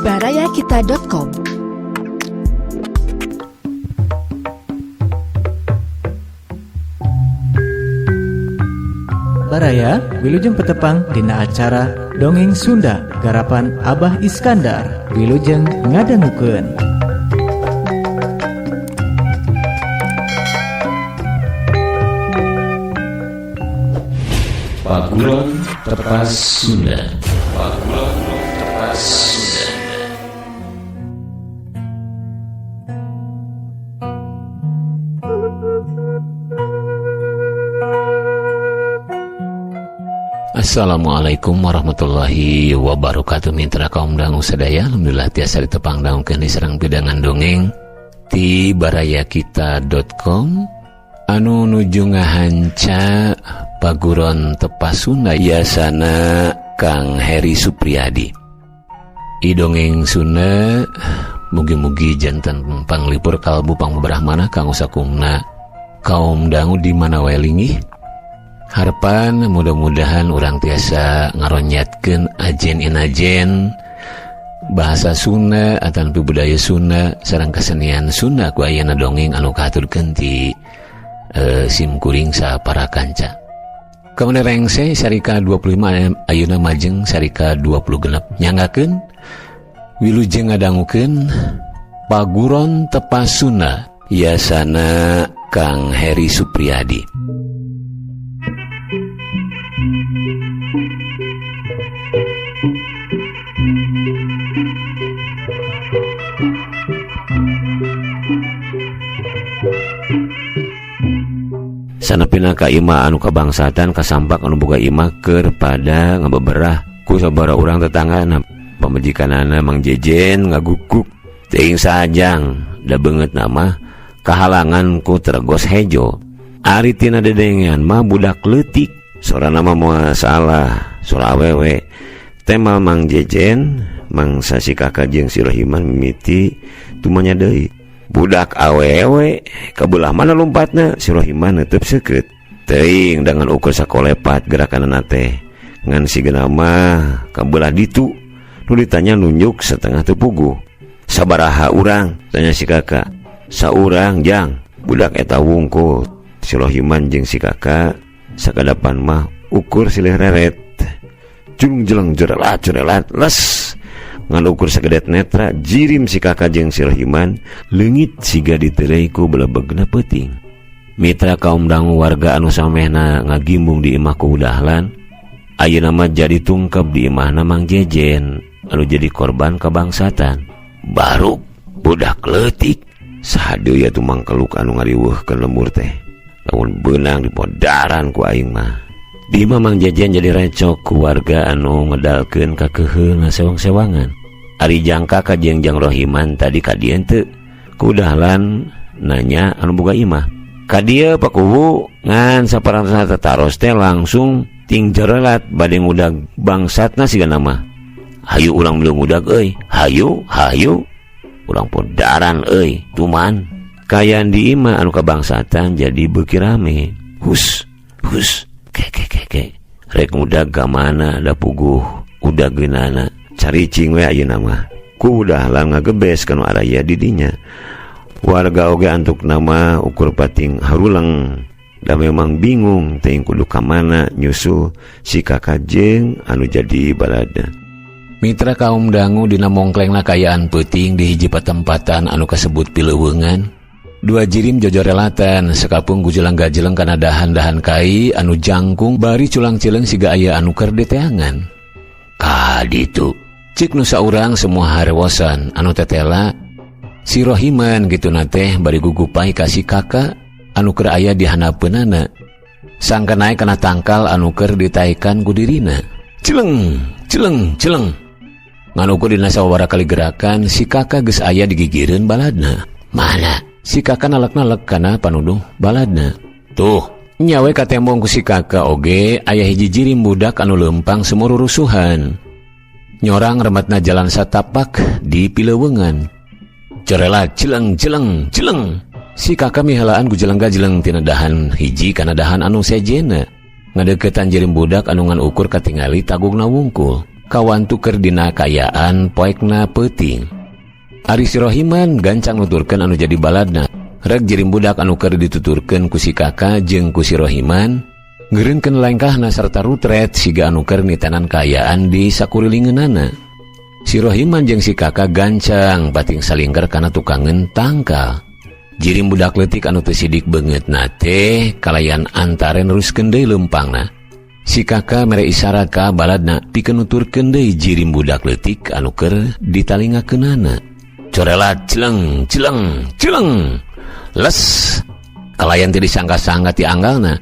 barayakita.com. Baraya wilujeng petepang dina acara Dongeng Sunda garapan Abah Iskandar. Wilujeng ngadangukeun. Paguron Tepas Sunda. Paguron Tepas Sunda. Assalamualaikum warahmatullahi wabarakatuh. Mitra kaum dangu sadaya, alhamdulillah tiasa ditepang daungkeun di sareng pidangan dongeng ti barayakita.com anu nuju ngahanca Paguron Tepas Sunda yasana Kang Heri Supriyadi. I dongeng Sunda mugi-mugi janten panglipur kalbu pangbebrahmana kanggo sakumna kaum dangu di mana wae linggih. Harapan mudah-mudahan urang tiasa ngaronyatkeun ajen-inajen bahasa Sunda ataupun budaya Sunda sareng kesenian Sunda ku ayeuna dongeng anu kahaturkeun ti simkuring sa para kanca. Kemudian rengse sarika 25 ayeuna majeng sarika 20 genep nyanggakeun wilujeng ngadangukeun Paguron Tepas Sunda yasana Kang Heri Supriyadi. Sanapina ka ima anu kabangsatan kasampak anu boga ima keur pada ngabeberah ku sabara urang tetanggana pamajikanana Mang Jejen ngagukuk teuing sajang da beungeut nama kahalangan ku Tregos Hejo. Ari tina dedengan mah budak leutik sorana mah moal salah sora awewe tema Mang Jejen Mang Sasikaka jeung si Rohiman mimiti tumanya deui. Budak awewe kabelah mana lompatna si Rohiman neuteub seukeut teuing dengan ukur sakolepat gerakanana teh ngan sigeuna mah kabelah ditu nu ditanya nunjuk setengah teu puguh. Sabaraha urang tanya si kakak. Saurang jang budak eta wungkul. Si Rohiman jeung si kakak sakadapan mah ukur silih reret cung jeleng jerelat les ngan ukur sagedet netra jirim si kakak jeung si Rohiman leungit siga diterei ku belebegna peuting. Mitra kaum dangu warga anu samehna ngagimbung di imah ku dahlan ayeuna mah jadi tungkep di imahna Mang Jejen anu jadi korban kabangsatan. Baruk budak leutik sahadeui atuh mangkeluk anu ngariweuhkeun lembur teh lamun beunang dipodaran ku aing mah. Di imah Mang Jejen jadi recok ku warga anu ngedalkeun kakeuheulna sewang-sewangan. Ari jangka ka jeung Rohiman tadi ka dieu teu ku dahlan nanya anu boga imah. Ka dieu pakuhu ngan saparantos tataros teh langsung ting jerelat bade ngudag bangsatna sigana mah. Hayu urang milu ngudag euy. Hayu urang podaran euy tuman. Kayan di imah anu kabangsatan jadi beuki rame. Hus ke rek ngudag ka mana da puguh udageunana caricing we ayeuna mah ku dahlan ngagebes kana araya di dinya. Warga oge antuk nama ukur pating haruleng da memang bingung teuing kudu ka mana nyusul si kakak jeung anu jadi balada. Mitra kaum dangu dina mongklengna kayaan peuting di hiji patempatan anu kasebut Pileuweungan. Dua jirim jojorelatan sekapung gujeleng-gajeleng kana dahan-dahan kai anu jangkung bari culang-cileng siga aya anu keur deteangan. Ka ditu cik nu saurang semua harewosan anu tetela si Rohiman gitu teh bari gugupai ka si kakak anu keur aya di hanapeunana sangka naik kana tangkal anu keur ditaekan ku dirina. Cileng ngan ukur dina sawara kali gerakan si kakak geus aya digigireun baladna. Mana si kakak nalek-nalek kana panuduh baladna. Tuh nyawe ka tembong ku si kakak oge aya hiji jirim budak anu lempang semururusuhan nyorang remetna jalan satapak di Pileuweungan. Cerelat cileng si kakak mihalaan gujeleng-gajeleng tina dahan hiji kana dahan anu sejena ngadeukeutan jirim budak anu ngan ukur katingali tagungna wungkul. kawantu keur dina kayaan poekna peuting. Ari si Rohiman gancang nuturkeun anu jadi baladna. Rek jirim budak anu keur dituturkeun ku si Kaka jeung ku si Rohiman ngeureunkeun lengkahna sarta rutret siga anu keur nitanan kayaan di sakurilingeunana. Si Rohiman jeung si Kaka gancang pating salingker kana tukangeun tangkal. Jirim budak leutik anu teu sidik beungeutna teh kalayan antare neruskeun deui leumpangna. Si Kaka mere isyarat ka baladna pikeun nuturkeun deui jirim budak leutik anu keur ditalingakeunana. Corelat celeng celeng celeng les kalayan teu disangka-sangka ti anggalna.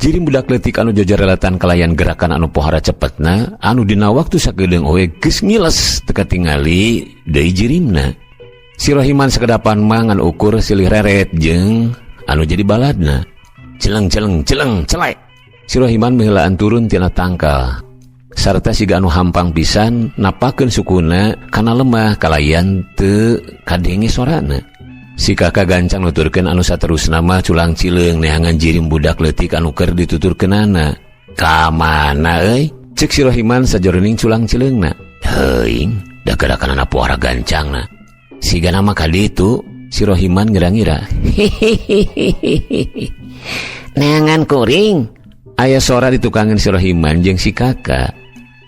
Jirim budak leutik anu jojarelatan kalayan gerakan anu pohara cepetna anu dina waktu sakedeung oe geus ngiles teu katingali deui jirimna. Si Rohiman sakedapan mah ngan ukur silih reret jeung anu jadi baladna. Celeng celeng celeng celek. Si Rohiman meulaan turun tina tangkal. Sarta siga anu hampang pisan napakeun sukuna kana lemah kalayan teu kadenge sorana. Si Kaka gancang nuturkeun anu saterusna mah culang cileung neangan jirim budak leutik anu keur dituturkeunana. Ka mana euy? Ceuk si Rohiman sajroning culang cileungna. Heuing, da gerakanana pohara gancangna. Sigana mah ka ditu si Rohiman ngira-ngira. Neangan kuring. Aya sora di tukangan si Rohiman jeung si Kaka.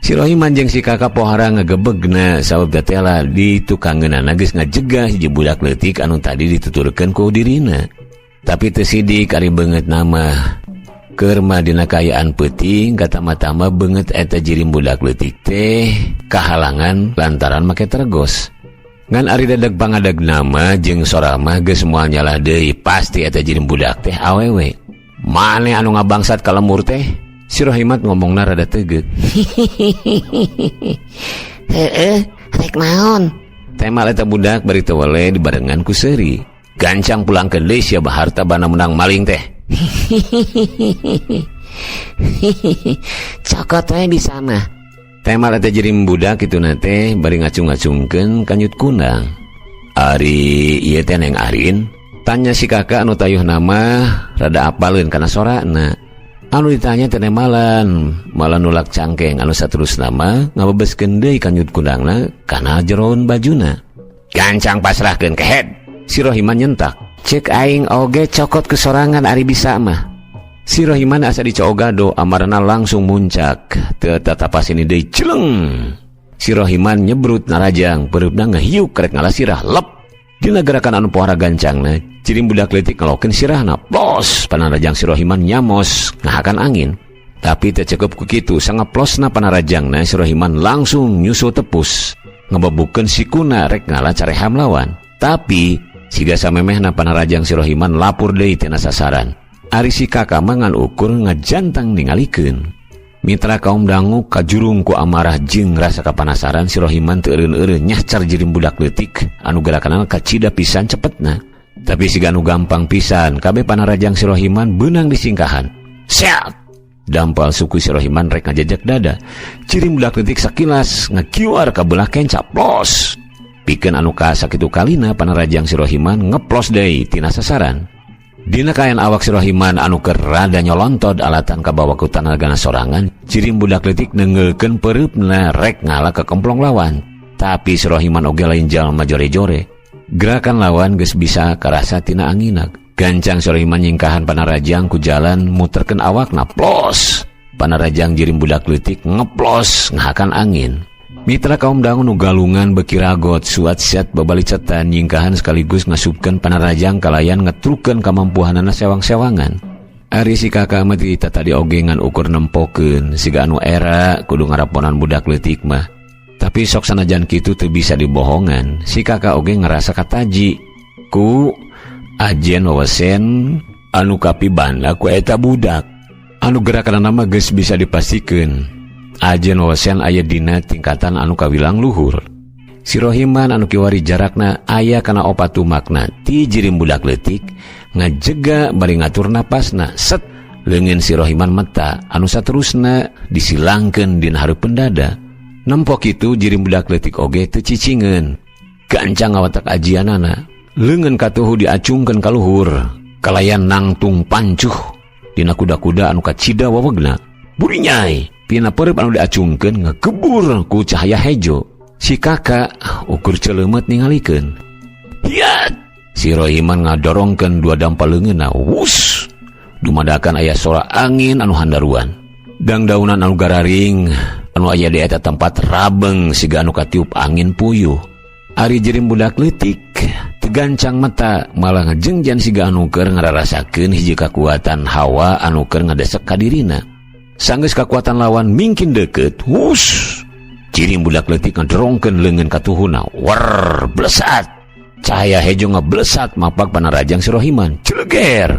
Si Rohiman jeung si Kaka pohara ngagebegna sabab datela di tukangeunana geus ngajegah hiji budak leutik anu tadi dituturkeun ku dirina. Tapi teu sidik ari beungeutna mah. Keur mah dina kayaan peuting katama-tama beungeut eta jirim budak leutik teh kahalangan lantaran make tergos. Ngan ari dadeg pangadegna mah jeung sora mah geus moal nyalah deui pasti eta jirim budak teh awewe. Mane anu ngabangsat ka lemur teh? Si Rohiman ngomongna rada teugeut. Heeh, rek naon? Temal eta budak bari teu wele dibarengan ku seuri. Gancang pulangkeun deui sia baharta bana menang maling teh. Cokot we bisa mah. Temal eta jirim budak kituna teh bari ngacung-ngacungkeun kanyut kunang. Ari ieu teh Neng Arin? Tanya si Kaka anu tayuh nama rada apaleun kana sorana. Anu ditanya teh malan nulak cangkeng anu saterusna mah ngabebeskeun deui kanyut kundangna kana jeroun bajuna. Gancang pasrahkeun ke head. Si Rohiman nyentak. Ceuk aing oge cokot kesorangan ari bisa mah. Si Rohiman asa dicoogado amarna langsung muncak. Teu tatapasini deui celeng. Si Rohiman nyebrut narajang pereupna ngahiuk rek ngalasirah lep. Dina gerakan anu pohara gancangna, jirim budak leutik ngalokeun sirahna. Plos, panarajang si Rohiman nyamos ngahakan angin. Tapi teu cukup ku kitu, sangaplosna panarajangna si Rohiman langsung nyusul tepus, ngebebukeun sikuna rek ngalah careham lawan. Tapi siga samemehna panarajang si Rohiman lapur deui tina sasaran. Ari si Kaka mah ngan ukur ngajantang ningalikeun. Mitra kaum dangu kajurung ku amarah jeung rasa kapanasaran si Rohiman teu eureun-eureun nyahcar jirim budak leutik anu gerakanana kacida pisan cepetna. Tapi siga anu gampang pisan kabeh panarajang si Rohiman beunang disingkahan. Siap. Dampal suku si Rohiman rek ngajajak dada. Jirim budak leutik sakilas ngakiwar ka beulah kenca plos. Pikeun anu ka sakitu kalina panarajang si Rohiman ngeplos deui tina sasaran. Dina kayan awak si Rohiman anu keur rada nyolontod alatan ka bawah ku tanagana sorangan, jirim budak leutik nengeulkeun pereupna rek ngalah ke kemplong lawan. Tapi si Rohiman oge lain jalma jore-jore. Gerakan lawan geus bisa karasa tina anginak. Gancang si Rohiman nyingkahan panarajang ku jalan muterkeun awakna plos. Panarajang jirim budak leutik ngeplos ngahakan angin. Mitra kaum dangu nu galungan beki ragot suat siat babalicetan nyingkahan sekaligus ngasupkeun panarajang kalayan ngetrukeun kamampuhanana sewang-sewangan. Ari si Kaka mah tadi oge ngan ukur nempokeun siga anu era kudu ngaraponan budak leutik mah. Tapi sok sanajan kitu teu bisa dibohongan, si Kaka oge ngerasa kataji ku ajen wawesen anu kapibanda ku eta budak. Anu gerakanana mah geus bisa dipastikeun. Ajen wawasan aya dina tingkatan anu kawilang luhur. Si Rohiman anu kiwari jarakna aya kana opatu makna ti jirim budak leutik ngajega bari ngatur napasna. Set leungeun si Rohiman meta anu saterusna disilangkeun dina hareupeun dada. Nempok kitu jirim budak leutik oge teu cicingeun. Gancang ngawatak ajianana. Leungeun katuhu diacungkeun ka luhur. Kalayan nangtung pancuh dina kuda-kuda anu kacida wawegna. Buri nyai pina perep anu diacungkeun ngekebur ku cahaya hejo. Si kakak ukur celemet ningalikeun. Hiat! Si Rohiman ngadorongkeun dua dampal leungeunna. Wus! Dumadakan aya sora angin anu handaruan. Dangdaunan anu gararing anu aya di eta tempat rabeng siga anu katiup angin puyuh. Ari jirim budak leutik tegancang mata malah ngajengjan siga anu keur ngararasakeun hiji kakuatan hawa anu keur ngadesek ka dirina. Sanggeus kakuatan lawan mingkin deukeut, hus! Jirim budak leutik ngedorongkeun leungeun ka tuhuna. Wer, blesat! Cahaya hejo ngablesat mapak panarajang si Rohiman. Celeger!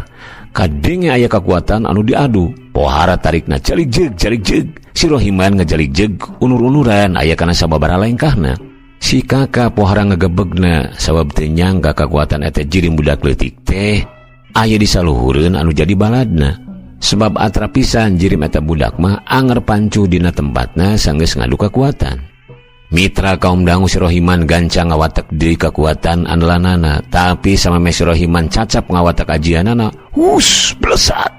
Kadenge aya kakuatan anu diadu. Pohara tarikna jaligjeg. Si Rohiman ngajaligjeg unur-unuran aya kana sababaraha lengkahna. Si kakak pohara ngagebegna sabab teu nyangka kakuatan eta jirim budak leutik teh aya di saluhureun anu jadi baladna. Sebab atra pisan jirim eta budak mah anger pancu dina tempatna sanggeus ngadu kakuatan. Mitra kaum dangu si Rohiman gancang ngawatek deui kakuatan andalanana, tapi sameme si Rohiman cacap ngawatek ajianana, hus, blesat.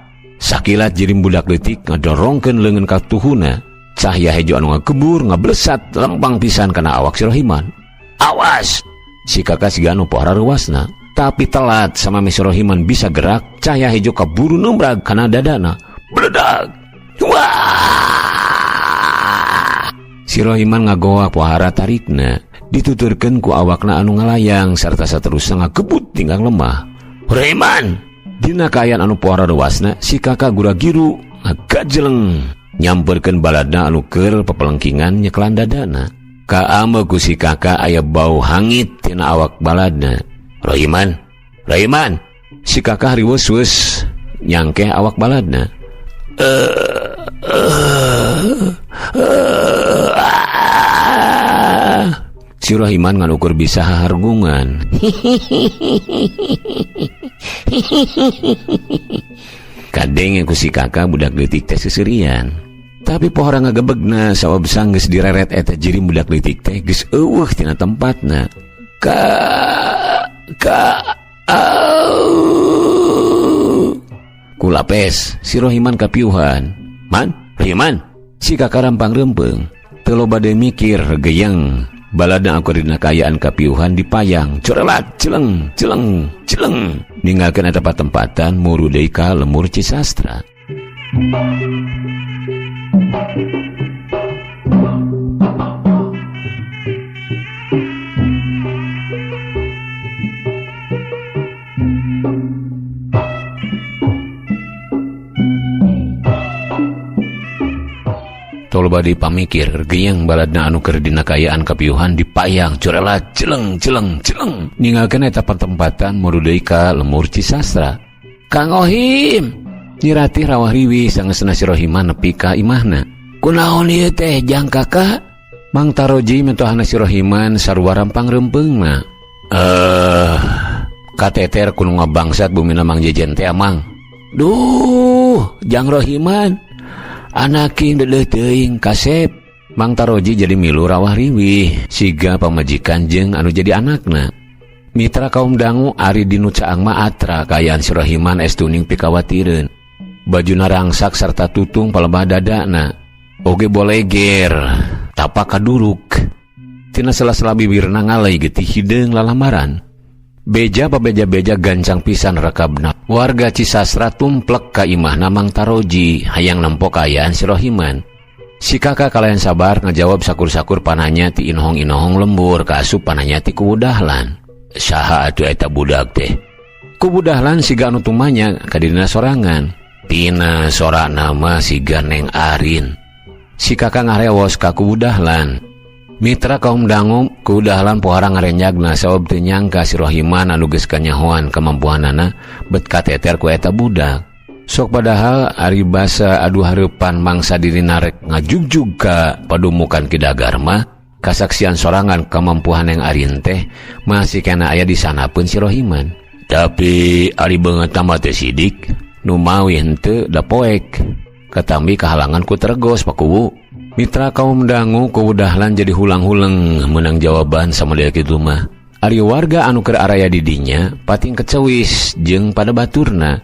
Sakilat jirim budak leutik ngadorongkeun leungeun ka tuhuna. Cahaya hejo anu ngakebur ngablesat lempang pisan kana awak si Rohiman. Awas! Si kakak siga anu pohara ruasna, tapi telat sameme si Rohiman bisa gerak, cahaya hejo kaburu nembrag kana dadana. Bledag! Wah! Si Rohiman ngagoak pohara tarikna, dituturkeun ku awakna anu ngalayang sarta saterusna ngakebut tinggal lemah. Rohiman! Dina kaayaan anu pohara ruasna, si kakak gura-giru ngagajeleng nyamperkeun baladna anu keur pepelengkingan nyekelan dadana. Kaameu ku si kakak aya bau hangit tina awak baladna. Rohiman! Si kakak riweuh-weuh nyangkeh awak baladna. Si Rohiman ngan ukur bisa hahargungan. Kadenge ku si kakak budak leutik teh seserian. Tapi pohara ngagebegna sabab sanggeus direret eta jirim budak leutik teh geus eueuh tina tempatna. Kulapes si Rohiman kapiuhan. Man, Rohiman, si kakak rampang rempeng. Teu loba deui mikir geyang. Baladna aku dina kaayaan kapiuhan dipayang, corelat, celeng. Ninggalkeun eta patempatan muru deui ka lemur Cisastra. Toloba dipamikir geyang baladna anu keur dina kaayaan kapiuhan dipayang corelat celeng. Ninggalkeun eta patempatan muru deui ka lemur Cisastra. Kang Ohim, nyirati rawah riwi sangeusna si Rohiman nepi ka imahna. Kunaon ieu teh jang kakak? Mang Taroji mentohana si Rohiman sarua rampang rempeungna. Kateter kudu ngabangsat bumina Mang Jejen teh Mang. Duh, jang Rohiman. Anaking deuleuh teuing kasep. Mang Taroji jadi milu rawah riwih siga pamajikan jeung anu jadi anakna. Mitra kaum dangu ari dinu caang mah atra kaayaan si Rohiman estuning pikawatireun. Bajuna rangsak sarta tutung palebah dadana. Oge boleger, tapak kaduruk. Tina sela-sela bibirna ngalai getih hideung lalamaran. Beja pabeja-beja gancang pisan rekabna. Warga Cisastra tumplek ka imahna Mang Taroji hayang nempo kaayaan si Rohiman. Si kakak kalayan sabar ngajawab sakur-sakur pananya ti inohong-inohong lembur ka asup pananya ti ku Budahlan. Saha atuh eta budak teh? Ku Budahlan siga anu tumanya ka dina sorangan. Tina sorana mah siga Neng Arin. Si kakak ngarewas ka ku Budahlan. Mitra kaum dangu ku Dahlan pohara ngarenjagna sabab teu nyangka si Rohiman anu geus kanyahoan kemampuanana bet kateter ku eta budak. Sok padahal ari basa adu hareupan mangsa dirina rek ngajugjug ka padumukan Kidagar mah kasaksian sorangan kemampuan yang Arin teh masih kena aya di sanapeun si Rohiman. Tapi ari beungeut mah teu sidik nu mawi henteu da poek katambi kahalangan ku Tregos pakuwu. Mitra kaum dangu ku Dahlan jadi hulang-hulang menang jawaban sama dia kitu mah. Ari warga anu keur araya di dinya pating kecewis jeung pada baturna.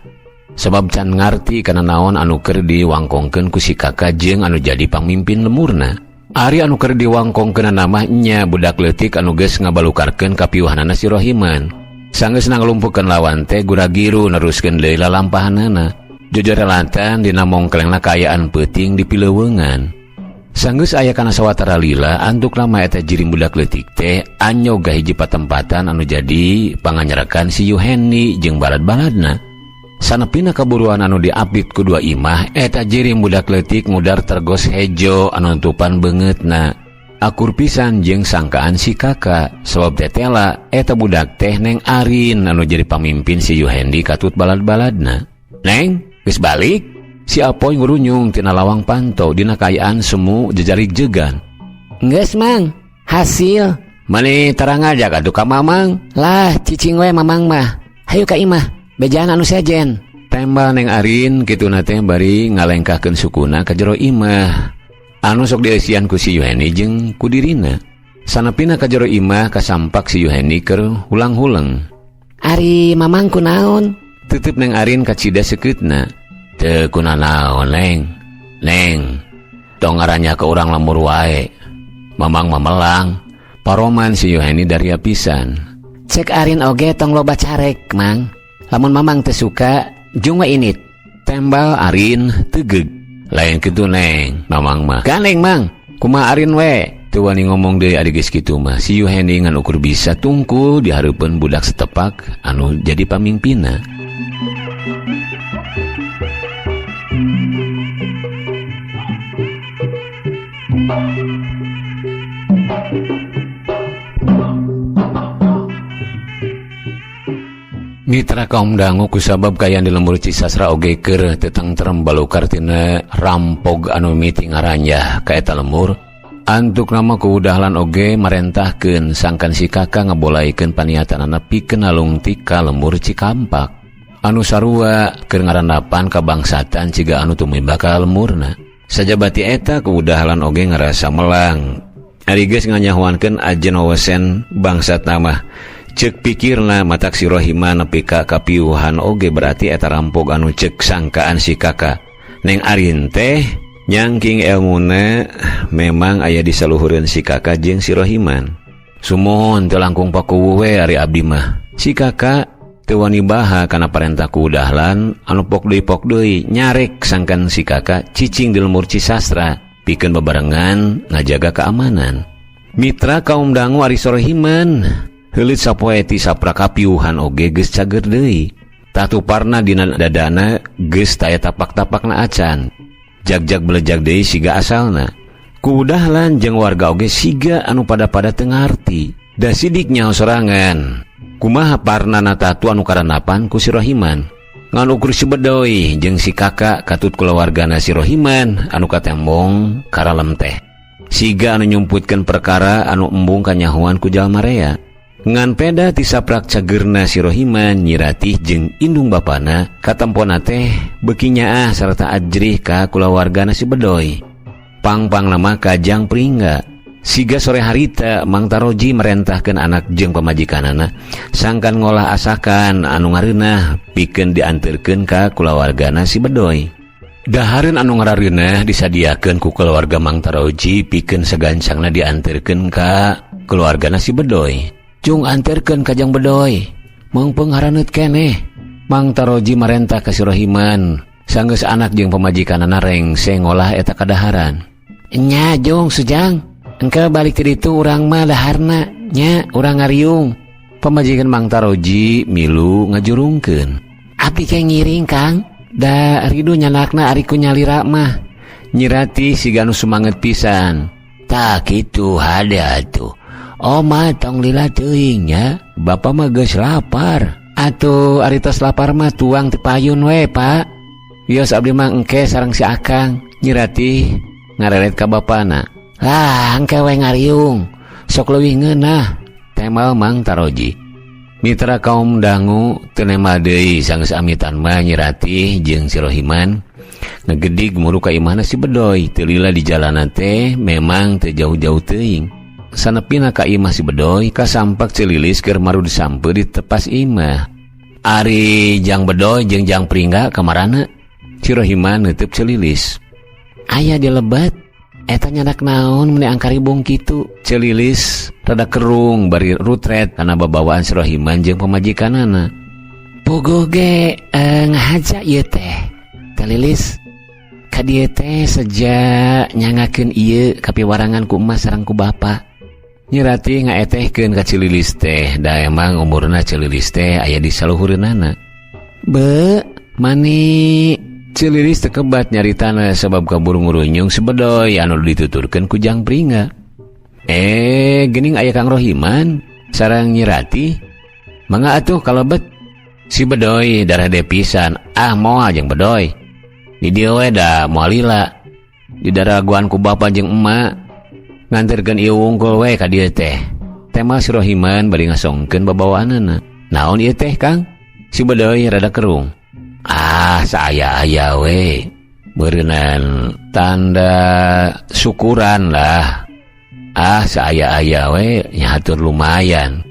Sebab can ngarti kana naon anu keur diwangkongkeun ku si kakak jeung anu jadi pamimpin lemurna. Ari anu keur diwangkongkeun namanya budak leutik anu geus ngabalukarkeun kapiuhanana si Rohiman. Sanggeus nanglumpukkeun lawan teh gura-giru neruskeun deui lalampahanana. Jujur relatan dina mongklengna kaayaan peuting di Pileuweungan. Sanggeus aya kana sawatara lila antuk nama eta jiring budak leutik teh anyoga hiji patempatan anu jadi panganyarakan si Yuheni jeung balad-baladna. Sanepina kaburuan anu diapit ku dua imah eta jiring budak leutik ngudar tergos hejo anu nutupan beungeutna. Akur pisan jeung sangkaan si kakak sebab tetela eta budak teh Neng Arin anu jadi pamimpin si Yuhendi katut balad-baladna. "Neng, geus balik?" Si Apoy ngurunyung tina lawang pantau dina kaayaan semu jejarik jegan. "Geus Mang, hasil." "Mani tarang aja atuh ka Mamang." "Lah cicing we Mamang mah. Hayu ka imah. Bejaan anu sejen." Tembal Neng Arin kituna teh bari ngalengkahkeun sukuna ka jero imah anu sok dieusian ku si Yuheni jeung ku dirina. Sanepina ka jero imah kasampak si Yuheni keur hulang-hulang. "Ari Mamang kunaon?" Teuteub Neng Arin ka cida sekeutna. "Teu kunaon, Neng. Neng, tong ngaranya ke urang lemur wae. Mamang mamelang." Paroman si Yuheni dari pisan. "Cek Arin oge tong loba carek, Mang. Lamun Mamang teu suka, jung we init." Tembal Arin teugeg. "Lain kitu Neng, Mamang mah." "Ganeng Mang, Kumaha Arin we?" Teu wani ngomong deui ari geus kitu mah. Si Yuheni ngan ukur bisa tungkul di hareupeun budak setepak anu jadi pamimpinna. Mitra kaum dangu kusabab kayan di lembur Cisasra oge keur tetangtrem balukar tina rampog anu miti ngaranjah ka eta lembur. Antuk nama keudahlan oge marentahkeun sangkan si kakak ngabolaikeun paniatanana pikeun nalung ti ka lembur Cikampak. Anu sarua keur ngarandapan kabangsatan ciga anu tumimba ka lemurna. Sajabati eta keudahlan oge ngarasa melang. Ari geus nganyahoankeun ajen wewesen bangsat nama. Cek pikirna matak si Rohiman nepi ka kapiuhan oge berarti eta rampog anu cek sangkaan si kakak. Neng Arin teh nyangking elmuna memang aya di saluhureun si kakak jeung si Rohiman. Sumohon teu langkung pakuwuh we ari abdi mah. Si kakak teu wani baha kana parentah kuudahlan anu pok deui nyarek sangkan si kakak cicing di lembur Cisastra pikeun bebarengan ngajaga keamanan. Mitra kaum dangu ari Rohiman heulit sapoe ti sapra kapiuhan oge geus cager deui. Tatuparna dina dadana geus taya tapak-tapakna acan. Jag-jag belejag deui siga asalna. Kuudahlan jeung warga oge siga anu pada-pada teu ngarti. Da sidik nyaho sorangan. Kumaha parnana tatu anu karanapan ku si Rohiman. Ngan ukur si Bedoy jeung si kakak katut kulawargana si Rohiman anu katembong karalem teh. Siga anu nyumputkeun perkara anu embung kanyahoan ku jalma rea. Ngan peda tisaprak cagerna si Rohiman nyiratih jeung indung bapana katempona teh beuki nyaah sarta ajrih ka kulawargana si Bedoy. Pang-pang nama Kajang Pringga. Siga sore harita Mang Taroji merentahkeun anak jeung pamajikanana sangkan ngolah asakan anu ngareunah pikeun dianterkeun ka kulawargana si Bedoy. Dahareun anu ngarareunah disadiakeun ku keluarga Mang Taroji pikeun sagancangna dianterkeun ka keluargana si Bedoy. "Cung anterkeun Kajang Bedoy, meungpeung haraneut keneh." Mang Taroji marentah ka si Rohiman sanggeus anak jeung pamajikanana rengse ngolah eta kadaharan. "Nya Jung Sujang, engke balik ti ditu urang mah daharna nya urang ngariung." Pamajikan Mang Taroji milu ngajurungkeun. "Abdi ke ngiring Kang, da ridu nyanakna ari ku nyalira mah." Nyirati siga anu sumanget pisan. "Tah kitu hade atuh. Oma tong lila teuing nya, Bapa mah geus lapar." "Atuh ari tos lapar mah tuang ti payun we, Pak. Wios abdi mah engke sareng si Akang." Nyirati ngareret ka bapana. "Lah engke we ngariung, sok leuwih ngeunah." Temal Mang Taroji. Mitra kaum dangu teu nema deui sanggeus amitan mah Nyirati jeung si Rohiman ngegedig muru ka imahna si Bedoy. Teu lila di jalanan teh memang teu jauh-jauh teuing. Sanepina ka imah si Bedoy kasampak celilis keur maru disampe di tepas imah. Ari Jang Bedoy jeung Jang Pringga kamarana? Si Rohiman neuteub celilis. Aya di lebat. Eta nyadak naon meni angkaribung kitu. Celilis rada kerung bari rutret kana babawaan si Rohiman jeung pamajikanana. Puguh ge ngahaja ieu teh. Talilis ka dieu teh sejak nyangakeun ieu kapiwarangan ku emas sareng ku bapa. Nyirati ngaetehkeun ka Cililis teh, da emang umurna Cililis teh aya di saluhureunana. Be, mani Cililis teu kebat nyaritana sabab kaburu ngurunyung si Bedoy anu dituturkeun ku Jang Pringga. Geuning aya Kang Rohiman sareng Nyirati. Mangga atuh kalebet. Si Bedoy darah depisan. Moal jeung Bedoy. Di dieu we da moal lila. Di daraguan ku bapa jeung emak. Nganterkeun ieu wungkul we ka dieu teh. Tema si Rohiman bari ngasongkeun babawaanana. Naon ieu teh, Kang? Si Bedoy rada kerung. Saaya-aya we. Beureunan tanda syukuran lah. Saaya-aya we nyahatur lumayan.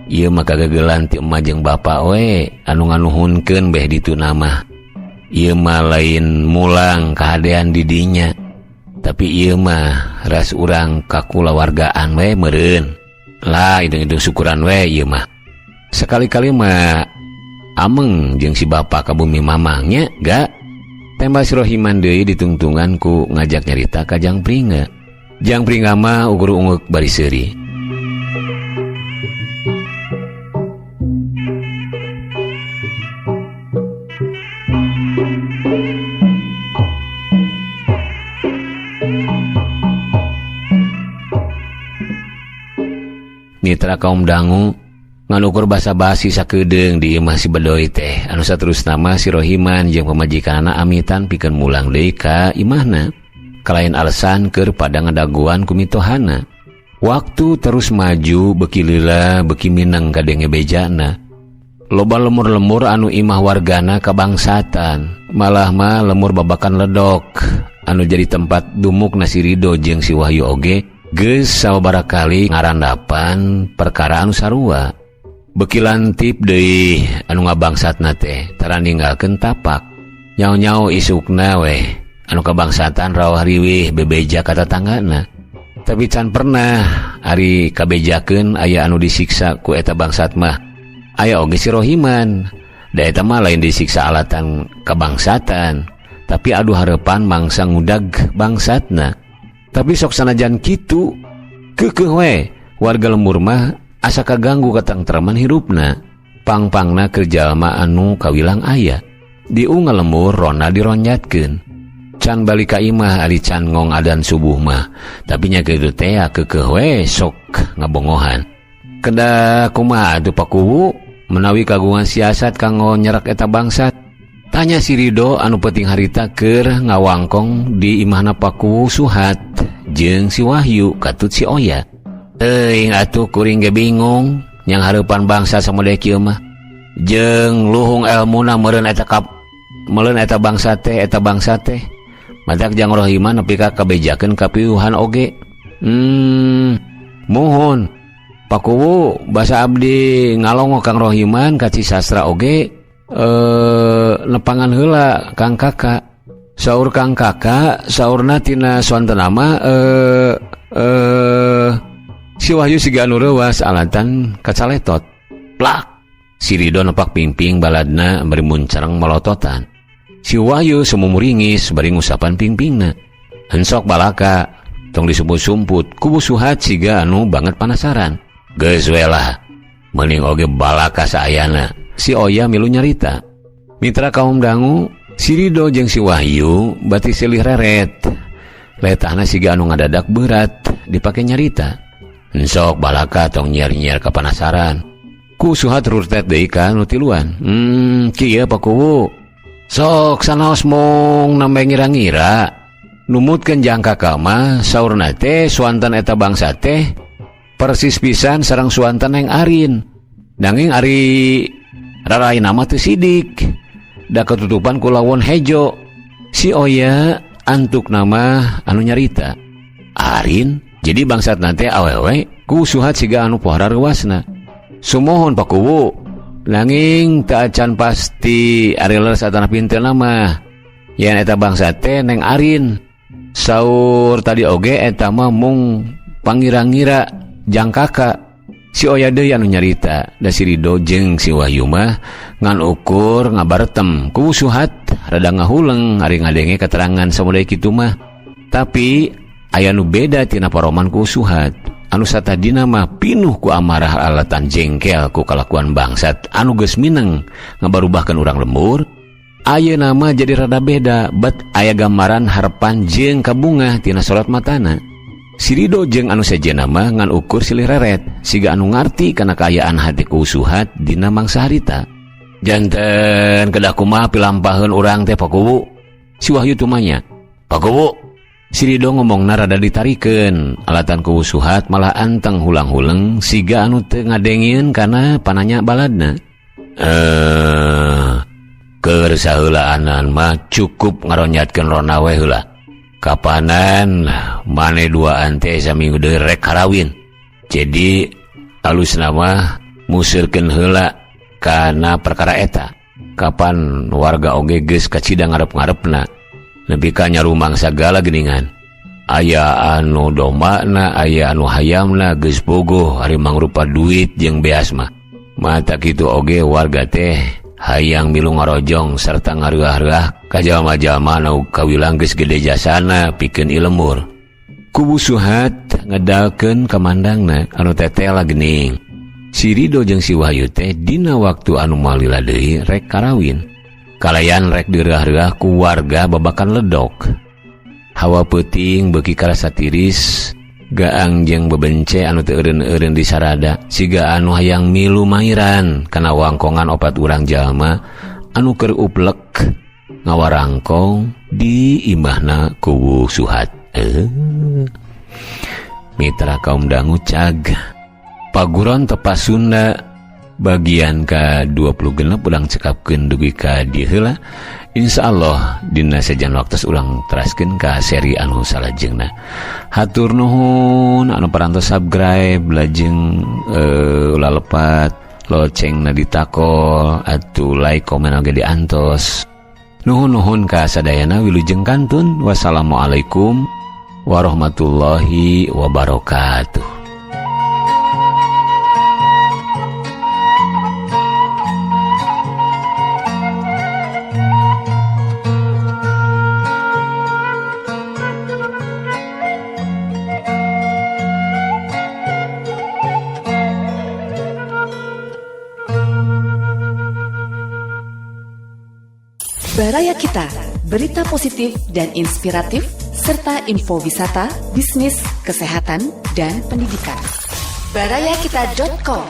Ieu mah kagagelan ti emak jeung bapa we anu nganuhunkeun beh ditu nama. Ieu mah lain mulang kahadean di dinya. Tapi ieu mah ras urang kakulawargaan we meureun. Lah idung-idung syukuran we ieu mah. Sekali-kali mah ameng jeung si bapa ka bumi mamangnya ga. Tembak si Rohiman deui ditungtungan ku ngajak nyarita ka Jang Pringga. Jang Pringga mah ugur-unguk bari seuri. Mitra kaum dangu nganukur basa-basi sakedeung di imah si Bedoy teh anu saterusna mah si Rohiman jeung pamajikanana amitan pikeun mulang deui ka imahna kalain alasan keur pada ngadaguan ku mitohana. Waktu terus maju beuki lila beuki mineng kadenge bejana. Loba lemur-lemur anu imah wargana kabangsatan, malah mah lemur babakan ledok anu jadi tempat dumukna si Rido jeung si Wahyu oge. Geus sababaraha kali ngarandapan perkara anu sarua. Beuki lantip deui anu ngabangsatna teh tara ninggalkeun tapak. Nyao-nyao isukna weh anu kabangsatan rawah riwih bebeja ka tatanggana. Tapi can pernah ari kabejakeun aya anu disiksa ku eta bangsat mah. Aya oge si Rohiman. Da eta mah lain disiksa alatan kabangsatan, tapi adu hareupan mangsa ngudag bangsatna. Tapi sok sanajan kitu keukeuh we warga lembur mah asa kaganggu katangtreman hirupna. Pang-pangna keur jalma anu kawilang aya. Diu ngalembur rona dironjatkeun. Can balik ka imah ari can ngong adan subuh mah. Tapi nya kitu teh keukeuh we sok ngabongohan. Kedah kumaha atuh Pakuwu menawi kagungan siasat kanggo nyerak eta bangsat? Tanya si Rido anu penting harita keur ngawangkong di imahna Pakuwu Suhat jeung si Wahyu katut si Oya. Teuing atuh kuring ge bingung nyang hareupan bangsa samode kieu mah. Jeung luhung elmuna meureun eta bangsa teh. Madak Jang Rohiman nepi ka kabejakeun kapiuhan oge. Mohon Pakuwu basa abdi ngalongo Kang Rohiman ka Cisastra oge. Nepangan heula Kang Kakak. Saur Kang Kakak saurna tina swantenama si Wahyu siga anu reuwas alatan kacaletot. Plak. Si Rido nepak pingping baladna bari muncereng melototan. Si Wahyu sumumuringis bari ngusapan pingpingna. Hensok balaka tong disumput-sumput kubu Suhat siga anu banget panasaran. Geus we lah. Mending oge balaka saayana. Si Oya milu nyarita. Mitra kaum dangu, si Rido jeung si Wahyu bati silih reret. Letahna siga anu ngadadak berat dipake nyarita. Ensok balaka tong nyiar-nyiar kapanasaran. Ku Suhat rurtet deui ka nu tiluan. Kieu Pakuwu. Sok sanaos mung nambe ngira-ngira. Numutkeun Jang Kakak mah saurna teh suanten eta bangsa teh persis pisan sareng suanten Neng Arin. Nanging ari raraina mah teu sidik. Da ketutupan ku lawon hejo. Si Oya antuk nama anu nyarita. Arin jadi bangsat nanti awewe ku Suhat siga anu pohara reuasna. Sumohon Pakuwu. Nanging tak acan pasti ari leres atana pinteuna mah. Yen eta bangsa teh neng Arin. Saur tadi oge eta mah mung pangira-ngira jang kakak. Si Oya deui anu nyarita, da si Rido jeung si Wahyu mah ngan ukur ngabaretem ku Suhat rada ngahuleng ari ngadenge keterangan samodai kitu mah. Tapi aya nu beda tina paroman ku Suhat. Anu satadina mah pinuh ku amarah alatan jengkel ku kalakuan bangsat anu geus mineng ngabarubahkeun urang lembur. Ayeuna mah jadi rada beda, bet aya gambaran harapan jeung kabunga tina sorot matana. Si Rido jeung anu sejenna mah ngan ukur silih reret, siga anu ngarti kana kaayaan hati ku Suhat dina mangsa harita. Janten kedah kumaha pilampaheun urang teh Pakuwu. Si Wahyu tumanya, Pakuwu. Si Rido ngomongna rada ditarikeun, alatan ku Suhat malah anteng hulang-huleng siga anu teu ngadengieun kana pananya baladna. Keur saheulaanan mah cukup ngaronyatkeun rona we heula. Kapanan mane duaan teh saminggu deui rek karawin. Jadi alusna mah museurkeun heula kana perkara eta. Kapan warga oge geus kacidang ngarep-ngarepna. Nepi ka nyarumang sagala geuningan. Aya anu domana, aya anu hayamna geus bogoh ari mangrupa duit jeung beas mah. Mata kitu oge warga teh hayang milu ngarojong serta ngareah-reah ka jalma-jalma anu kawilang geus gede jasana pikeun ilemur. Kubu Suhat ngedalkeun kamandangna anu tetela geuning. Si Rido jeung si Wahyu teh dina waktu anu malila deui rek karawin. Kalayan rek direah-reah ku warga babakan ledok. Hawa peuting beuki karasa tiris, gaang jeung bebence anu teu eureun-eureun di sarada, siga anu hayang milu mairan kana wangkongan opat urang jalma anu keur uplek ngawarangkong di imahna kubu Suhat. Mitra kaum dangu cag paguron tepas Sunda bagian ke-26 ulang cekapkeun dugi ka dieu heula. Insyaallah dina sajan waktu ulang teraskeun ka seri anu salajengna. Hatur nuhun anu parantos subscribe lajeng ulah lepat locengna ditakol atuh like komen oge diantos. Nuhun-nuhun ka sadayana wilujeng kantun. Wassalamualaikum warahmatullahi wabarakatuh. Baraya Kita, berita positif dan inspiratif, serta info wisata, bisnis, kesehatan, dan pendidikan. Barayakita.com